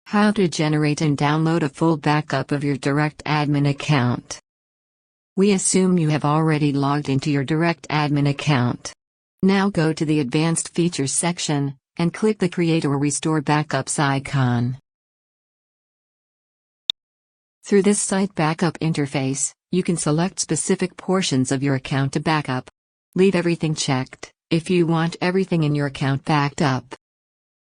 How to generate and download a full backup of your DirectAdmin account. We assume you have already logged into your DirectAdmin account. Now go to the Advanced Features section, and click the Create or Restore Backups icon. Through this site backup interface, you can select specific portions of your account to backup. Leave everything checked if you want everything in your account backed up.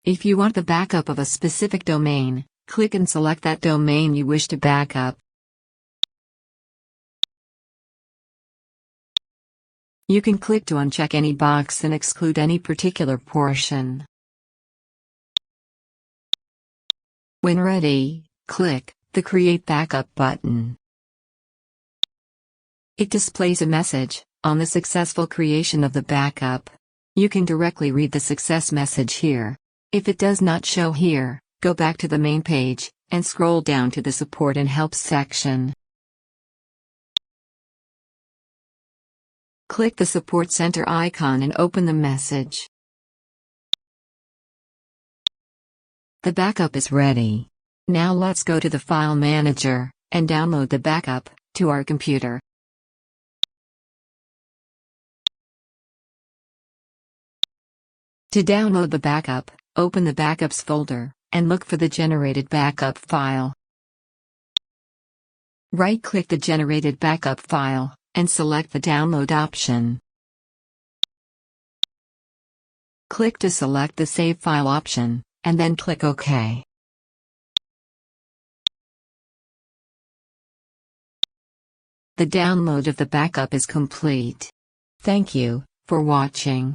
If you want the backup of a specific domain, click and select that domain you wish to backup. You can click to uncheck any box and exclude any particular portion. When ready, click the Create Backup button. It displays a message on the successful creation of the backup. You can directly read the success message here. If it does not show here, go back to the main page, and scroll down to the Support and Help section. Click the Support Center icon and open the message. The backup is ready. Now let's go to the File Manager, and download the backup to our computer. To download the backup, open the Backups folder, and look for the generated backup file. Right-click the generated backup file, and select the Download option. Click to select the Save File option, and then click OK. The download of the backup is complete. Thank you for watching.